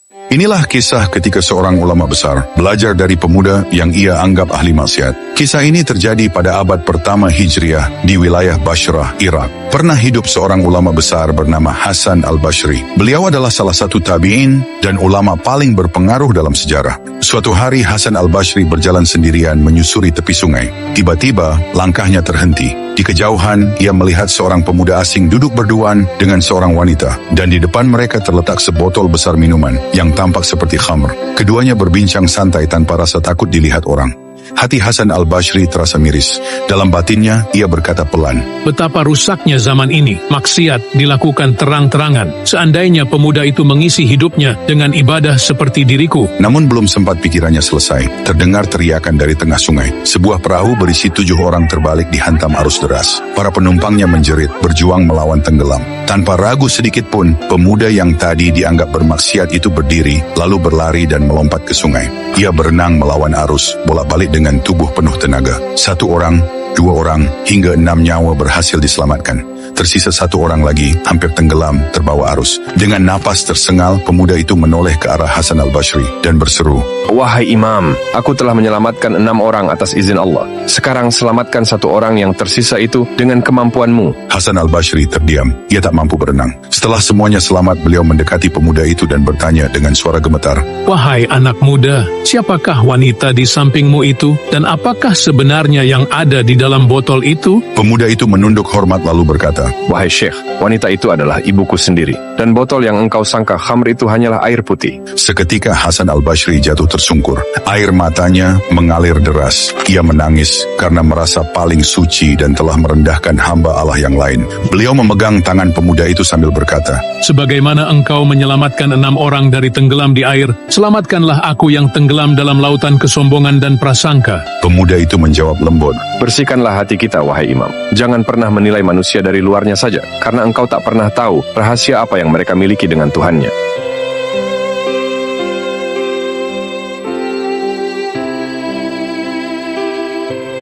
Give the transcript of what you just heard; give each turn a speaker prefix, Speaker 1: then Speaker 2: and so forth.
Speaker 1: Inilah kisah ketika seorang ulama besar belajar dari pemuda yang ia anggap ahli maksiat. Kisah ini terjadi pada abad pertama Hijriah di wilayah Bashrah, Irak. Pernah hidup seorang ulama besar bernama Hasan al-Bashri. Beliau adalah salah satu tabi'in dan ulama paling berpengaruh dalam sejarah. Suatu hari Hasan al-Bashri berjalan sendirian menyusuri tepi sungai. Tiba-tiba langkahnya terhenti. Di kejauhan, ia melihat seorang pemuda asing duduk berduaan dengan seorang wanita. Dan di depan mereka terletak sebotol besar minuman yang tampak seperti khamr. Keduanya berbincang santai tanpa rasa takut dilihat orang. Hati Hasan al-Bashri terasa miris. Dalam batinnya, ia berkata pelan,
Speaker 2: "Betapa rusaknya zaman ini. Maksiat dilakukan terang-terangan. Seandainya pemuda itu mengisi hidupnya dengan ibadah seperti diriku."
Speaker 1: Namun belum sempat pikirannya selesai, terdengar teriakan dari tengah sungai. Sebuah perahu berisi 7 orang terbalik dihantam arus deras. Para penumpangnya menjerit, berjuang melawan tenggelam. Tanpa ragu sedikit pun, pemuda yang tadi dianggap bermaksiat itu berdiri, lalu berlari dan melompat ke sungai. Ia berenang melawan arus, bolak-balik dengan tubuh penuh tenaga. 1 orang, 2 orang, hingga 6 nyawa berhasil diselamatkan. Tersisa 1 orang lagi, hampir tenggelam, terbawa arus. Dengan napas tersengal, pemuda itu menoleh ke arah Hasan al-Bashri dan berseru,
Speaker 3: "Wahai Imam, aku telah menyelamatkan 6 orang atas izin Allah. Sekarang selamatkan 1 orang yang tersisa itu dengan kemampuanmu."
Speaker 1: Hasan al-Bashri terdiam, ia tak mampu berenang. Setelah semuanya selamat, beliau mendekati pemuda itu dan bertanya dengan suara gemetar,
Speaker 2: "Wahai anak muda, siapakah wanita di sampingmu itu? Dan apakah sebenarnya yang ada di dalam botol itu?"
Speaker 1: Pemuda itu menunduk hormat lalu berkata,
Speaker 3: "Wahai Syekh, wanita itu adalah ibuku sendiri. Dan botol yang engkau sangka khamr itu hanyalah air putih."
Speaker 1: Seketika Hasan al-Bashri jatuh tersungkur. Air matanya mengalir deras. Ia menangis karena merasa paling suci dan telah merendahkan hamba Allah yang lain. Beliau memegang tangan pemuda itu sambil berkata,
Speaker 2: "Sebagaimana engkau menyelamatkan 6 orang dari tenggelam di air, selamatkanlah aku yang tenggelam dalam lautan kesombongan dan prasangka."
Speaker 1: Pemuda itu menjawab lembut,
Speaker 3: "Bersihkanlah hati kita, wahai Imam. Jangan pernah menilai manusia dari luarnya saja, karena engkau tak pernah tahu rahasia apa yang mereka miliki dengan Tuhannya."